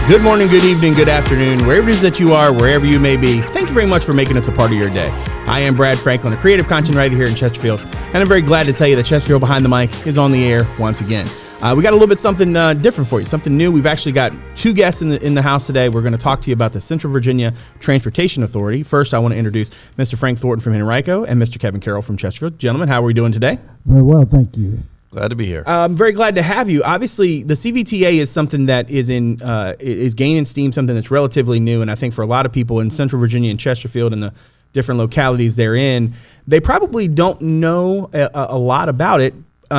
Good morning, good evening, good afternoon, wherever it is that you are, wherever you may be. Thank you very much for making us a part of your day. I am Brad Franklin, a creative content writer here in Chesterfield, and I'm very glad to tell you that Chesterfield Behind the Mic is on the air once again. We got a little bit something different for you, something new. We've actually got two guests in the house today. We're going to talk to you about the Central Virginia Transportation Authority. First, I want to introduce Mr. Frank Thornton from Henrico and Mr. Kevin Carroll from Chesterfield. Gentlemen, how are we doing today? Very well, thank you. Glad to be here. I'm very glad to have you. Obviously, the Cvta is something that is gaining steam, something that's relatively new, and I think for a lot of people in Central Virginia and Chesterfield and the different localities they're in, they probably don't know a lot about it.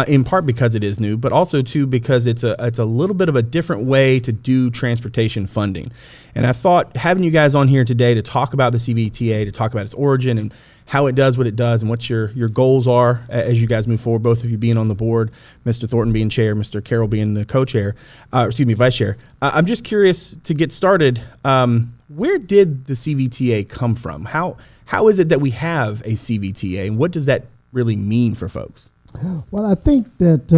In part because it is new, but also too because it's a little bit of a different way to do transportation funding. And I thought having you guys on here today to talk about the Cvta, to talk about its origin and how it does what it does and what your goals are as you guys move forward, both of you being on the board, Mr. Thornton being chair, Mr. Carroll being the co-chair, vice chair. I'm just curious to get started. Where did the Cvta come from? How is it that we have a Cvta, and what does that really mean for folks? Well, I think that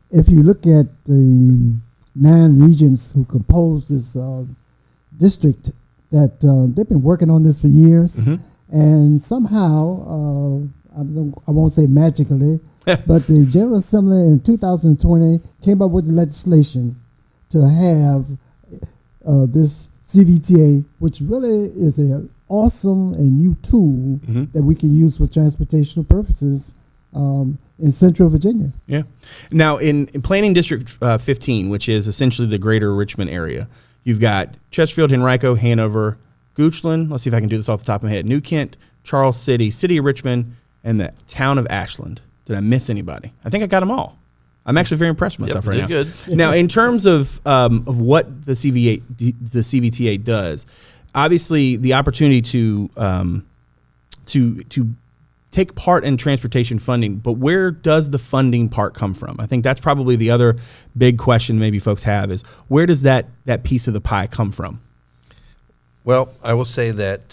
if you look at the 9 regions who compose this district, that they've been working on this for years, and somehow, I won't say magically, but the General Assembly in 2020 came up with the legislation to have this CVTA, which really is an awesome and new tool that we can use for transportational purposes in Central Virginia. Yeah. Now, in Planning District 15, which is essentially the greater Richmond area, you've got Chesterfield, Henrico, Hanover, Goochland. Let's see if I can do this off the top of my head. New Kent, Charles City, City of Richmond, and the town of Ashland. Did I miss anybody? I think I got them all. I'm actually very impressed with myself right now. Good. Now, in terms of what the CVTA does, obviously the opportunity to take part in transportation funding, but where does the funding part come from? I think that's probably the other big question maybe folks have is where does that piece of the pie come from? Well, I will say that,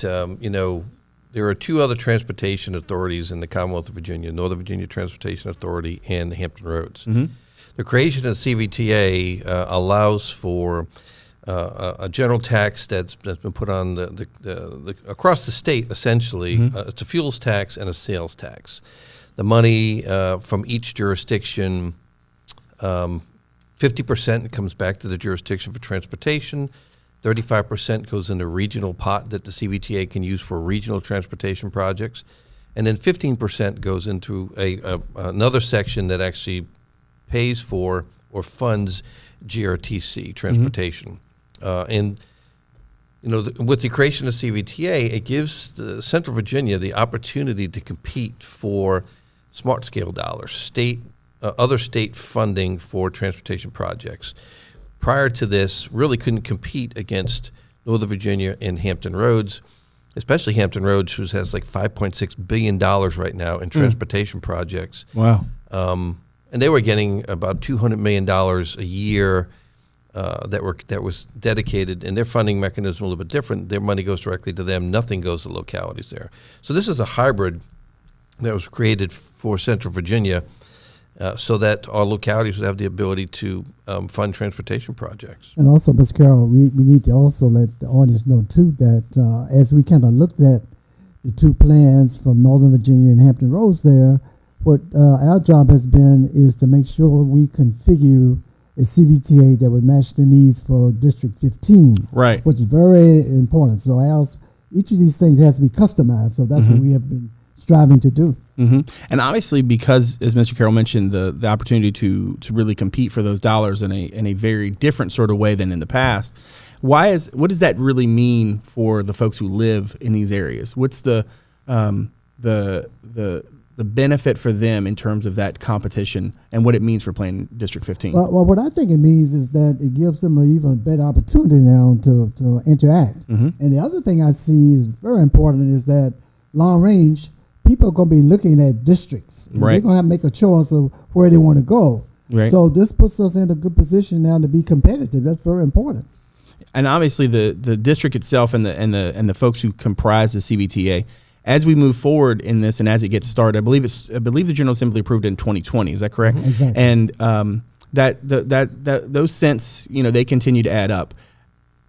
there are 2 other transportation authorities in the Commonwealth of Virginia, Northern Virginia Transportation Authority and the Hampton Roads. The creation of CVTA allows for a general tax that's been put on the across the state, essentially. It's a fuels tax and a sales tax. The money from each jurisdiction, 50% comes back to the jurisdiction for transportation, 35% goes in the regional pot that the CVTA can use for regional transportation projects, and then 15% goes into another section that actually pays for or funds GRTC transportation. With the creation of CVTA, it gives the Central Virginia the opportunity to compete for smart scale dollars, other state funding for transportation projects. Prior to this, really couldn't compete against Northern Virginia and Hampton Roads, especially Hampton Roads, who has like $5.6 billion right now in transportation projects. Wow. And they were getting about $200 million a year that was dedicated, and their funding mechanism a little bit different. Their money goes directly to them. Nothing goes to localities there. So this is a hybrid that was created for Central Virginia so that our localities would have the ability to fund transportation projects. And also, Ms. Carroll, we need to also let the audience know, too, that as we kind of looked at the 2 plans from Northern Virginia and Hampton Roads there, what our job has been is to make sure we configure a CVTA that would match the needs for District 15, right? Which is very important. So each of these things has to be customized. So that's what we have been striving to do. And obviously, because as Mr. Carroll mentioned, the opportunity to really compete for those dollars in a very different sort of way than in the past. What does that really mean for the folks who live in these areas? What's the benefit for them in terms of that competition and what it means for playing District 15? Well, what I think it means is that it gives them an even better opportunity now to interact. And the other thing I see is very important is that long range, people are going to be looking at districts. And they're going to have to make a choice of where they want to go. Right. So this puts us in a good position now to be competitive. That's very important. And obviously the district itself and the folks who comprise the Cbta, as we move forward in this and as it gets started, I believe the General Assembly approved it in 2020. Is that correct? Exactly. And those cents, they continue to add up.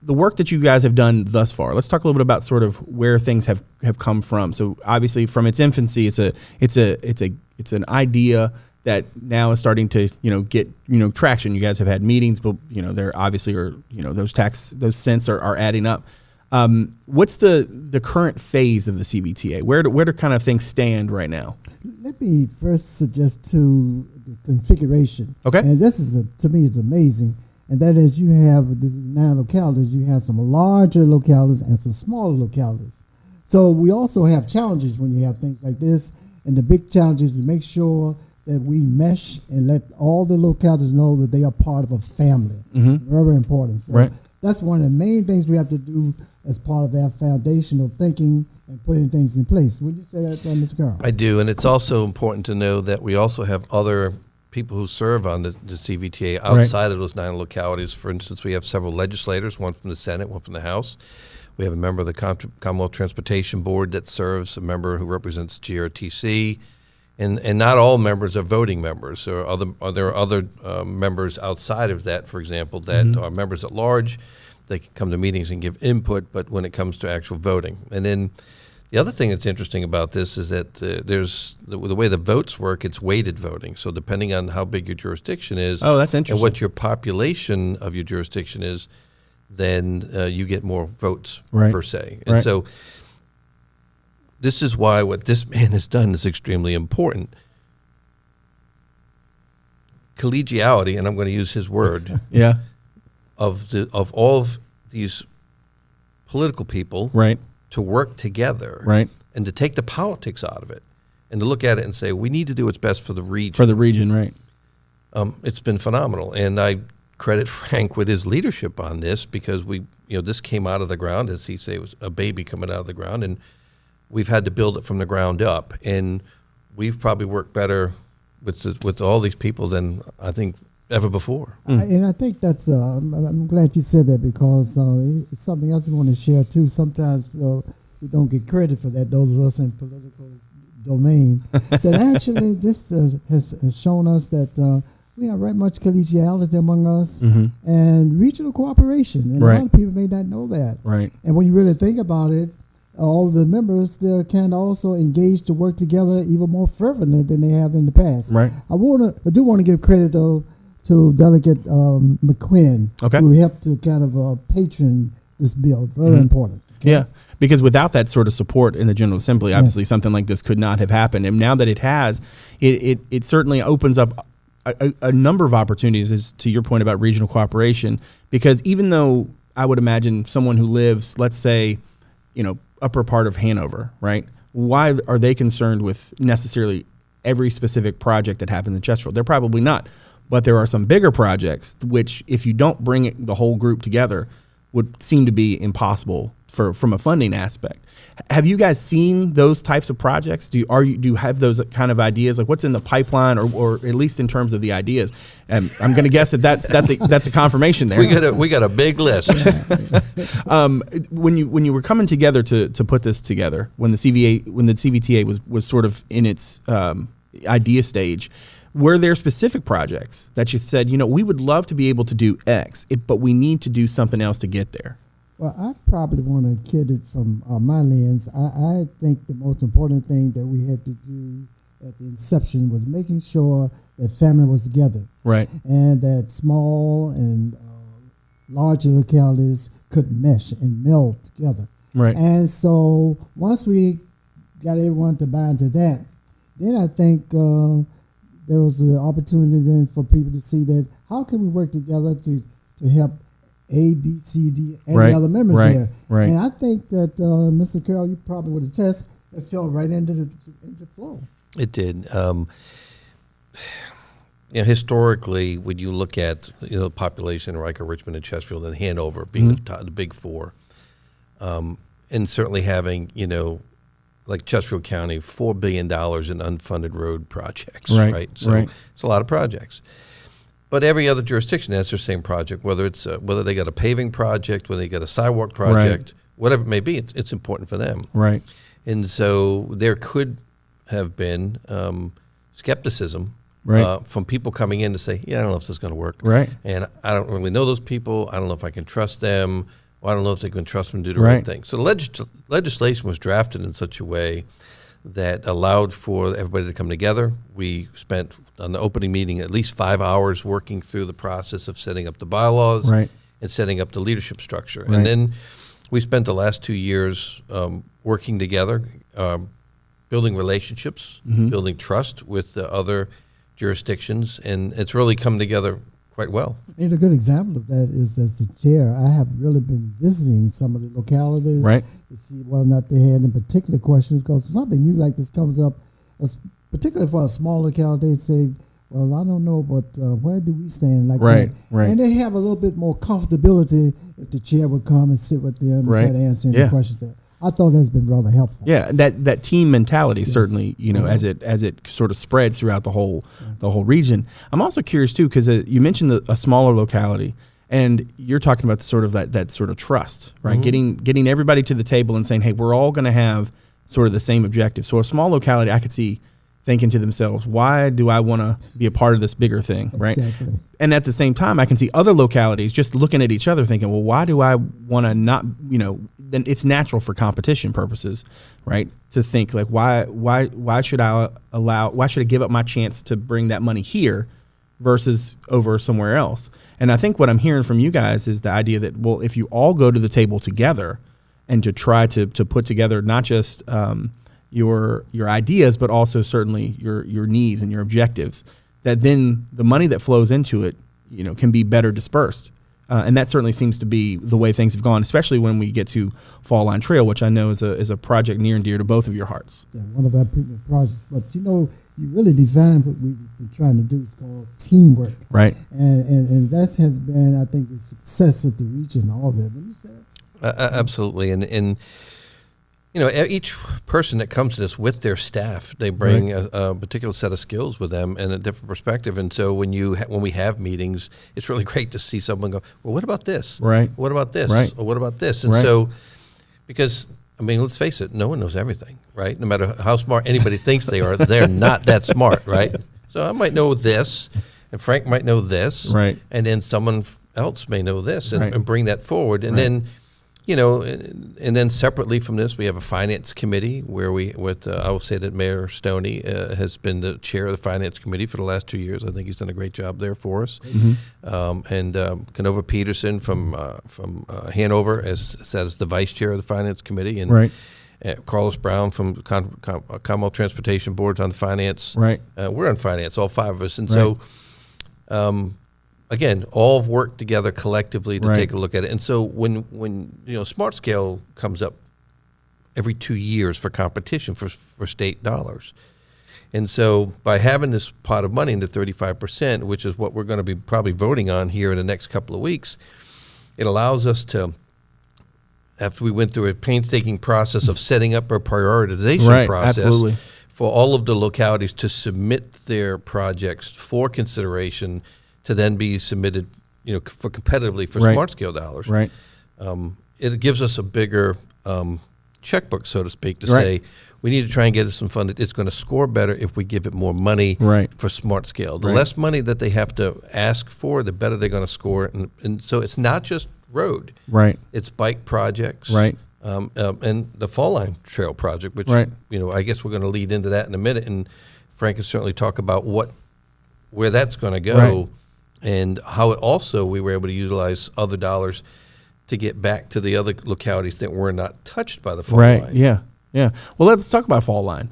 the work that you guys have done thus far, let's talk a little bit about sort of where things have come from. So obviously from its infancy, it's an idea that now is starting to, get, traction. You guys have had meetings, but, there obviously are, those cents are adding up. What's the current phase of the CBTA? Where do kind of things stand right now? Let me first suggest to the configuration. Okay. And this is, to me, it's amazing. And that is, you have the 9 localities. You have some larger localities and some smaller localities. So we also have challenges when you have things like this. And the big challenge is to make sure that we mesh and let all the localities know that they are part of a family. Mm-hmm. Very important. So right. That's one of the main things we have to do as part of our foundational thinking and putting things in place. Would you say that, Mr. Carroll? I do, and it's also important to know that we also have other people who serve on the CBTA outside of those 9 localities. For instance, we have several legislators, one from the Senate, one from the House. We have a member of the Commonwealth Transportation Board that serves, a member who represents GRTC, and not all members are voting members. There are other members outside of that, for example, that are members at large. They can come to meetings and give input, but when it comes to actual voting. And then the other thing that's interesting about this is that there's the way the votes work, it's weighted voting. So depending on how big your jurisdiction is that's interesting. and what your population of your jurisdiction is, then you get more votes per se. And so this is why what this man has done is extremely important. Collegiality, and I'm going to use his word, of all of these political people to work together and to take the politics out of it and to look at it and say, we need to do what's best for the region. For the region, right. It's been phenomenal. And I credit Frank with his leadership on this because this came out of the ground, as he said, it was a baby coming out of the ground, and we've had to build it from the ground up. And we've probably worked better with all these people than I think ever before. And I think that's, I'm glad you said that because it's something else we want to share too. Sometimes we don't get credit for that, those of us in political domain, that actually this has shown us that we have right much collegiality among us and regional cooperation. And a lot of people may not know that. Right. And when you really think about it, all the members can also engage to work together even more fervently than they have in the past. Right. I do want to give credit though to Delegate McQuinn, who helped to kind of patron this bill. Very important. Okay? Yeah, because without that sort of support in the General Assembly, obviously something like this could not have happened. And now that it has, it certainly opens up a number of opportunities, as to your point about regional cooperation, because even though I would imagine someone who lives, let's say, upper part of Hanover, right? Why are they concerned with necessarily every specific project that happens in Chesterfield? They're probably not. But there are some bigger projects which, if you don't bring the whole group together, would seem to be impossible from a funding aspect. Have you guys seen those types of projects? Do you have those kind of ideas? Like what's in the pipeline, or at least in terms of the ideas? And I'm going to guess that's a confirmation there. We got a big list. When you were coming together to put this together, when the CBTA was sort of in its idea stage, were there specific projects that you said, we would love to be able to do X, but we need to do something else to get there? Well, I probably want to kid it from my lens. I think the most important thing that we had to do at the inception was making sure that family was together. Right. And that small and larger localities could mesh and meld together. Right. And so once we got everyone to buy into that, then I think there was an opportunity then for people to see that how can we work together to help A, B, C, D, and the other members there. Right. And I think that Mr. Carroll, you probably would attest, it fell right into the flow. It did. Historically, when you look at the population in Riker, Richmond, and Chesterfield, and Hanover being the big four, and certainly having like Chesterfield County, $4 billion in unfunded road projects. Right. So it's a lot of projects. But every other jurisdiction has their same project, whether they got a paving project, whether they got a sidewalk project, whatever it may be, it's important for them. Right. And so there could have been skepticism from people coming in to say, I don't know if this is going to work. Right. And I don't really know those people. I don't know if I can trust them. well, I don't know if they can trust them to do the right thing. So the legislation was drafted in such a way that allowed for everybody to come together. We spent on the opening meeting at least 5 hours working through the process of setting up the bylaws and setting up the leadership structure. And then we spent the last 2 years working together, building relationships, building trust with the other jurisdictions, and it's really come together quite well. And a good example of that is, as the chair, I have really been visiting some of the localities to see whether or not they had any particular questions, because something new like this comes up, particularly for a small locality. They say, well, I don't know, but where do we stand like that? And they have a little bit more comfortability if the chair would come and sit with them and try to answer any questions there. I thought that's been rather helpful. Yeah, that team mentality certainly, as it sort of spreads throughout the whole region. I'm also curious too, because you mentioned a smaller locality, and you're talking about that sort of trust, right? Getting everybody to the table and saying, hey, we're all going to have sort of the same objective. So a small locality, I could see thinking to themselves, why do I want to be a part of this bigger thing, right? Exactly. And at the same time, I can see other localities just looking at each other thinking, well, why do I want to not, then it's natural for competition purposes, right? To think like, why should I give up my chance to bring that money here versus over somewhere else? And I think what I'm hearing from you guys is the idea that, well, if you all go to the table together and to try to put together not just your ideas, but also certainly your needs and your objectives, that then the money that flows into it, can be better dispersed. And that certainly seems to be the way things have gone, especially when we get to Fall Line Trail, which I know is a project near and dear to both of your hearts. Yeah, one of our premium projects. But you really define what we've been trying to do. It's called teamwork. Right. And that has been, I think, the success of the region, all of it. What you said? Absolutely. And each person that comes to this with their staff, they bring a particular set of skills with them and a different perspective. And so when we have meetings, it's really great to see someone go, well, what about this? Right. What about this? Right. Or what about this? And so, because, let's face it, no one knows everything, right? No matter how smart anybody thinks they are, they're not that smart, right? So I might know this, and Frank might know this, right? And then someone else may know this, and bring that forward. And then, and then separately from this, we have a finance committee where I will say that Mayor Stoney has been the chair of the finance committee for the last 2 years. I think he's done a great job there for us. And Canova Peterson from Hanover has sat as the vice chair of the finance committee, and Carlos Brown from Commonwealth Transportation Board on finance. We're on finance, all five of us, and so. Again, all work together collectively to take a look at it. And so when Smart Scale comes up every 2 years for competition for state dollars. And so by having this pot of money into 35%, which is what we're going to be probably voting on here in the next couple of weeks, it allows us to, after we went through a painstaking process of setting up a prioritization process for all of the localities to submit their projects for consideration to then be submitted, for competitively for smart scale dollars. It gives us a bigger checkbook, so to speak, to say we need to try and get it some funded. It's going to score better if we give it more money for smart scale. The less money that they have to ask for, the better they're going to score. And so it's not just road. It's bike projects. And the Fall Line Trail project, which I guess we're going to lead into that in a minute. And Frank can certainly talk about where that's going to go. And how it also we were able to utilize other dollars to get back to the other localities that were not touched by the Fall Line. Yeah. Well, let's talk about Fall Line.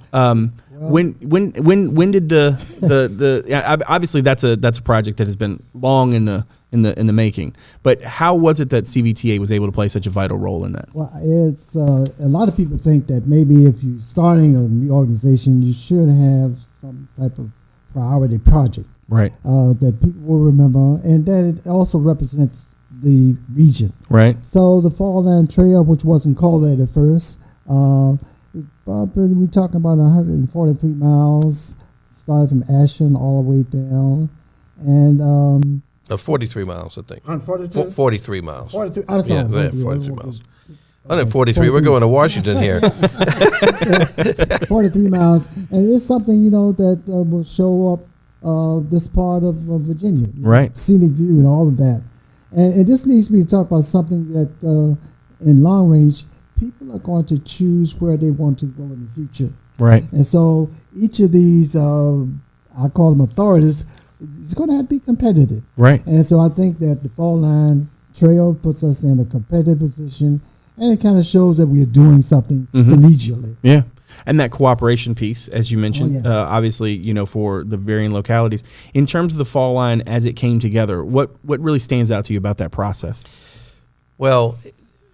When did the obviously that's a project that has been long in the making. But how was it that CBTA was able to play such a vital role in that? Well, it's a lot of people think that maybe if you're starting a new organization, you should have some type of priority project. That people will remember, and that it also represents the region. So the Fall Line Trail, which wasn't called that at first, we're talking about 143 miles, started from Ashland all the way down, and 43 miles, I think. 142? 43 miles. 43. I'm sorry. Yeah, 43 miles. 143. We're going to Washington here. 43 miles, and it's something that will show up this part of Virginia, scenic view and all of that. And this leads me to talk about something that in long range, people are going to choose where they want to go in the future. Right. And so each of these, I call them authorities, is going to have to be competitive. Right. And so I think that the Fall Line Trail puts us in a competitive position, and it kind of shows that we're doing something collegially. Yeah. And that cooperation piece, as you mentioned, yes. obviously, for the varying localities. In terms of the Fall Line as it came together, what really stands out to you about that process? Well,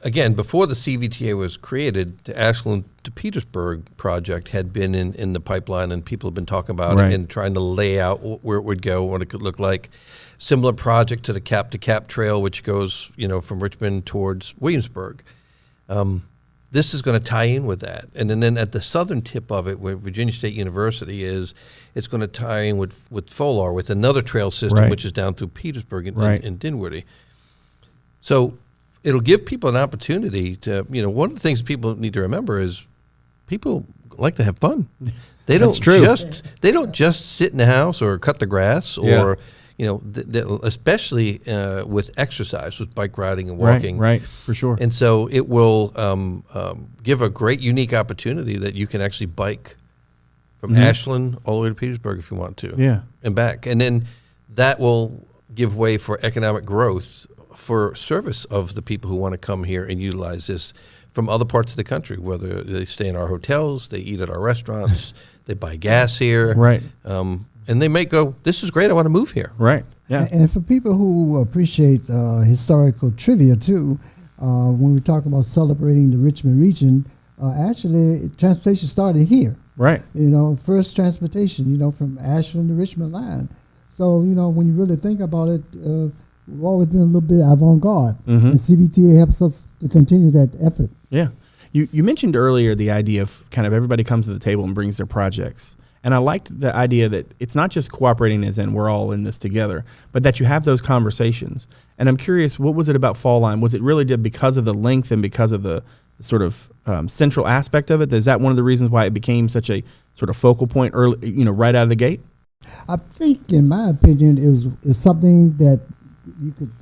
again, before the CVTA was created, the Ashland to Petersburg project had been in the pipeline, and people have been talking about it and trying to lay out where it would go, what it could look like. Similar project to the Cap to Cap Trail, which goes, from Richmond towards Williamsburg. This is going to tie in with that. And then at the southern tip of it, where Virginia State University is, it's going to tie in with Pollard, with another trail system, which is down through Petersburg and Dinwiddie. So it'll give people an opportunity to, one of the things people need to remember is people like to have fun. They don't they don't just sit in the house or cut the grass or especially with exercise, with bike riding and walking. Right, for sure. And so it will give a great, unique opportunity that you can actually bike from Ashland all the way to Petersburg if you want to. And back. And then that will give way for economic growth for service of the people who want to come here and utilize this from other parts of the country, whether they stay in our hotels, they eat at our restaurants, they buy gas here. Right. And they may go, this is great, I want to move here. Right, yeah. And for people who appreciate historical trivia, too, when we talk about celebrating the Richmond region, actually, transportation started here. Right. First transportation, from Ashland to Richmond line. So, when you really think about it, we've always been a little bit avant-garde. And CVTA helps us to continue that effort. Yeah. You mentioned earlier the idea of kind of everybody comes to the table and brings their projects. And I liked the idea that it's not just cooperating as in we're all in this together, but that you have those conversations. And I'm curious, what was it about Fall Line? Was it really because of the length and because of the sort of central aspect of it? Is that one of the reasons why it became such a sort of focal point early, right out of the gate? I think, in my opinion, is something that you could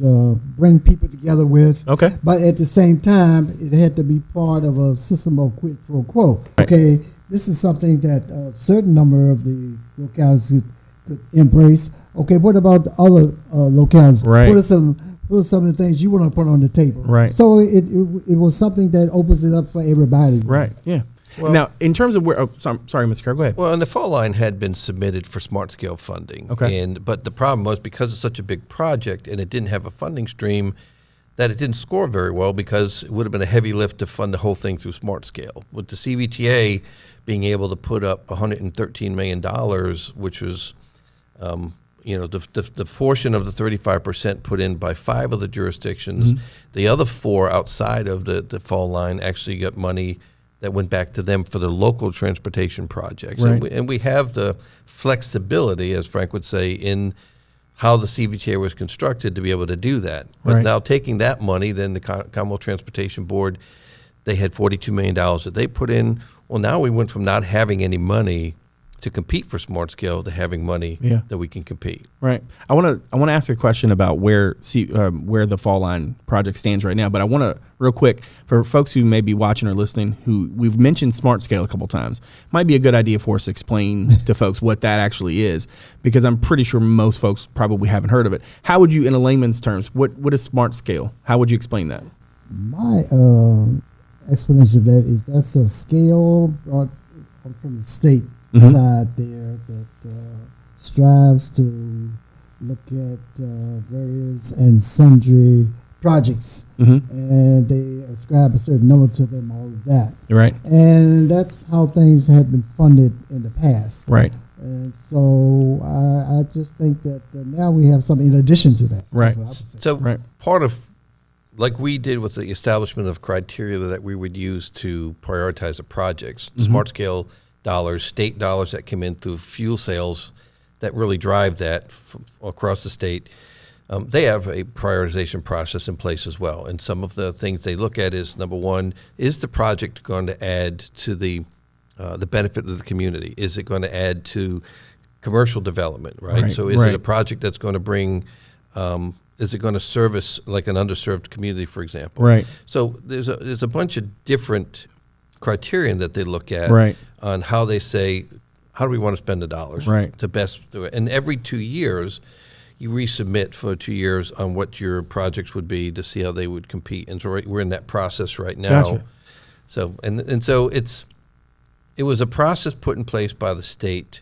bring people together with. Okay. But at the same time, it had to be part of a system of quid pro quo. Right. Okay, this is something that a certain number of the localities could embrace. Okay, what about the other localities? Right. What are some of the things you want to put on the table? Right. So it was something that opens it up for everybody. Right, yeah. Well, now, in terms of where, sorry, Mr. Carroll, go ahead. Well, and the Fall Line had been submitted for smart scale funding. Okay. But the problem was, because it's such a big project and it didn't have a funding stream, that it didn't score very well, because it would have been a heavy lift to fund the whole thing through smart scale. With the CVTA being able to put up $113 million, which was, the portion of the 35% put in by 5 of the jurisdictions. The other 4 outside of the Fall Line actually got money that went back to them for the local transportation projects. Right. And we have the flexibility, as Frank would say, in how the CVTA was constructed to be able to do that. But Right. now, taking that money, then the Commonwealth Transportation Board, they had $42 million that they put in. Well, now we went from not having any money to compete for smart scale to having money that we can compete. Right. I want to ask a question about where the Fall Line project stands right now, but I want to, real quick, for folks who may be watching or listening, who we've mentioned smart scale a couple times, might be a good idea for us to explain to folks what that actually is, because I'm pretty sure most folks probably haven't heard of it. How would you, in a layman's terms, what is smart scale? How would you explain that? My explanation of that is that's a scale brought from the state side there that strives to look at various and sundry projects, and they ascribe a certain number to them, all of that. Right. And that's how things had been funded in the past. Right. And so I just think that now we have something in addition to that. Right. That's what I would say. So part of, like we did with the establishment of criteria that we would use to prioritize the projects, smart scale dollars, state dollars that come in through fuel sales that really drive that from across the state, they have a prioritization process in place as well. And some of the things they look at is, number one, is the project going to add to the benefit of the community? Is it going to add to commercial development, right? So is it a project that's going to bring is it going to service like an underserved community, for example? Right. So there's a bunch of different criterion that they look at Right. on how they say, how do we want to spend the dollars Right. to best do it? And every 2 years, you resubmit for 2 years on what your projects would be to see how they would compete. And so we're in that process right now. Gotcha. So so it was a process put in place by the state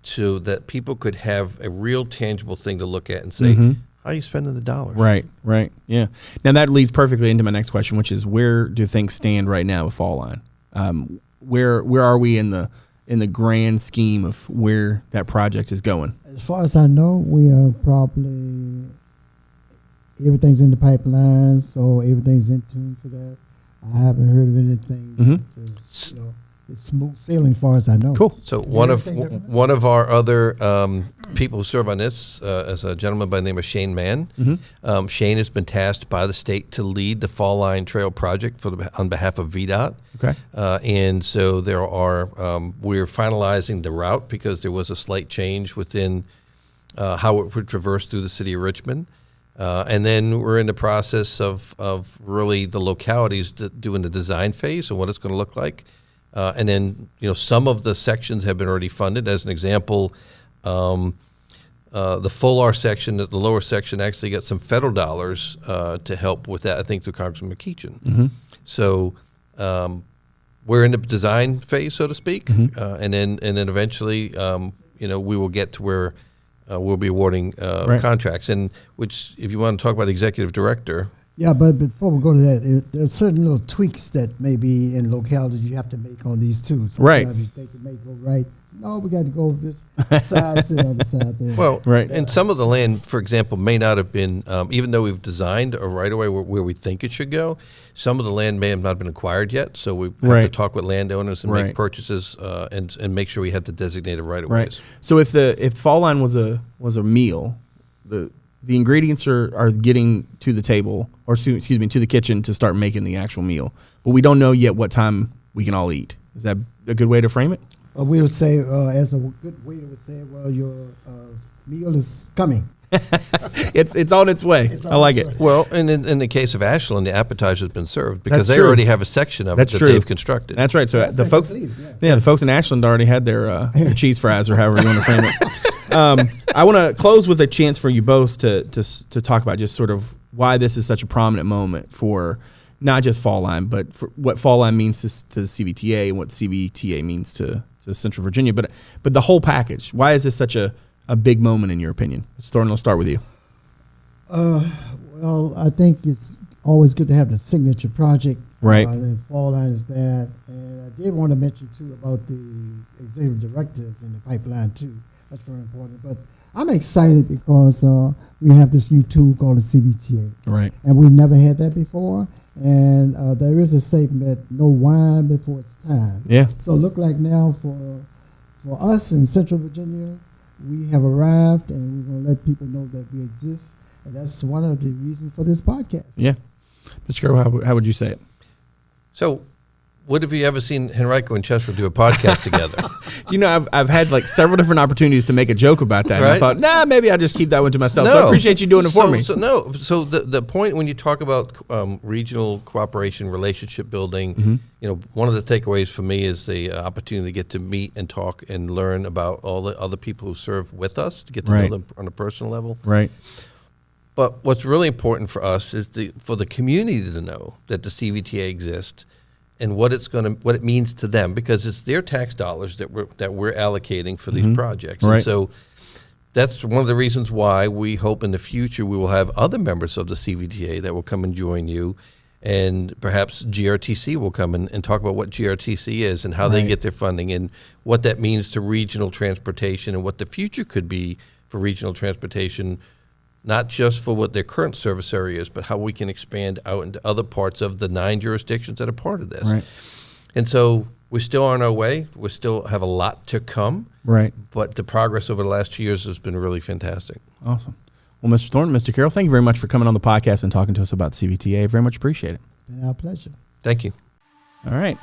so that people could have a real tangible thing to look at and say, how are you spending the dollars? Right, right, yeah. Now that leads perfectly into my next question, which is where do things stand right now with Fall Line? Where are we in the grand scheme of where that project is going? As far as I know, we are probably, everything's in the pipeline, so everything's in tune for that. I haven't heard of anything. Just, it's smooth sailing as far as I know. Cool. So one of our other people who serve on this is a gentleman by the name of Shane Mann. Shane has been tasked by the state to lead the Fall Line Trail project on behalf of VDOT. Okay. And so there are we're finalizing the route because there was a slight change within how it would traverse through the city of Richmond. And then we're in the process of really the localities doing the design phase and what it's going to look like. And then, some of the sections have been already funded. As an example, the Full section, the lower section, actually got some federal dollars to help with that, I think, through Congressman McEachin. So we're in the design phase, so to speak, and then eventually, we will get to where we'll be awarding contracts. And which, if you want to talk about the executive director. Yeah, but before we go to that, there's certain little tweaks that maybe in localities you have to make on these too. Sometimes you think it may go right. No, we got to go this side to the other side there. Well, and some of the land, for example, may not have been, even though we've designed a right-of-way where we think it should go, some of the land may have not been acquired yet, so we have to talk with landowners and make purchases and make sure we have the designated right-of-ways. Right. So if Fall Line was a meal, the ingredients are getting to the table, or to the kitchen to start making the actual meal. But we don't know yet what time we can all eat. Is that a good way to frame it? We would say, as a good way to say, well, your meal is coming. It's on its way. I like it. Well, and in the case of Ashland, the appetizer has been served because That's they true. already have a section of it that they've constructed. That's right. So the folks, the folks in Ashland already had their cheese fries or however you want to frame it. I want to close with a chance for you both to talk about just sort of why this is such a prominent moment for not just Fall Line, but for what Fall Line means to the CBTA and what CBTA means to Central Virginia, but the whole package. Why is this such a big moment in your opinion? Mr. Thornton, I'll start with you. Well, I think it's always good to have the signature project. Right. And Fall Line is that. And I did want to mention, too, about the executive directors in the pipeline, too. That's very important. But I'm excited because we have this new tool called the Cbta. Right. And we've never had that before. And there is a statement, no wine before it's time. Yeah. So look like now for us in Central Virginia, we have arrived and we're going to let people know that we exist. And that's one of the reasons for this podcast. Yeah. Mr. Grohl, how would you say it? So, what have you ever seen Henrico and Chesterfield do a podcast together? Do you know, I've had like several different opportunities to make a joke about that. And I thought, maybe I'll just keep that one to myself. So I appreciate you doing it for me. So the point when you talk about regional cooperation, relationship building, one of the takeaways for me is the opportunity to get to meet and talk and learn about all the other people who serve with us, to get to know them on a personal level. Right. But what's really important for us is for the community to know that the CVTA exists and what it means to them, because it's their tax dollars that we're allocating for these projects. Right. And so that's one of the reasons why we hope in the future we will have other members of the CVTA that will come and join you, and perhaps GRTC will come and talk about what GRTC is and how they get their funding and what that means to regional transportation and what the future could be for regional transportation, not just for what their current service area is, but how we can expand out into other parts of the 9 jurisdictions that are part of this. Right. And so we're still on our way. We still have a lot to come. Right. But the progress over the last 2 years has been really fantastic. Awesome. Well, Mr. Thornton, Mr. Carroll, thank you very much for coming on the podcast and talking to us about CBTA. Very much appreciate it. It's been our pleasure. Thank you. All right.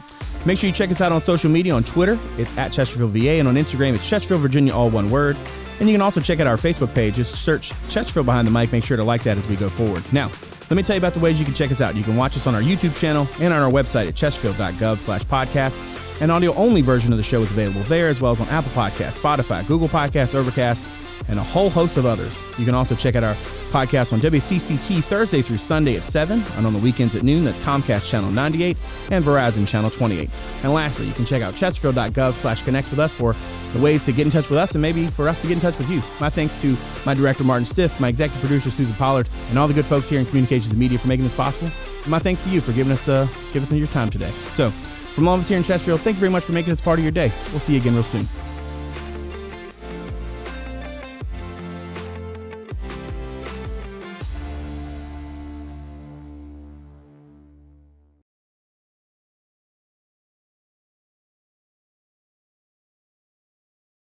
Make sure you check us out on social media. On Twitter, it's at Chesterfield VA, and on Instagram, it's Chesterfield, Virginia, all one word. And you can also check out our Facebook page. Just search Chesterfield Behind the Mic. Make sure to like that as we go forward. Now, let me tell you about the ways you can check us out. You can watch us on our YouTube channel and on our website at chesterfield.gov/podcast. An audio-only version of the show is available there, as well as on Apple Podcasts, Spotify, Google Podcasts, Overcast, and a whole host of others. You can also check out our podcast on WCCT Thursday through Sunday at 7, and on the weekends at noon. That's Comcast Channel 98 and Verizon Channel 28. And lastly, you can check out chesterfield.gov/connect with us for the ways to get in touch with us and maybe for us to get in touch with you. My thanks to my director, Martin Stith, my executive producer, Susan Pollard, and all the good folks here in Communications and Media for making this possible. And my thanks to you for giving us your time today. So, from all of us here in Chesterfield, thank you very much for making this part of your day. We'll see you again real soon.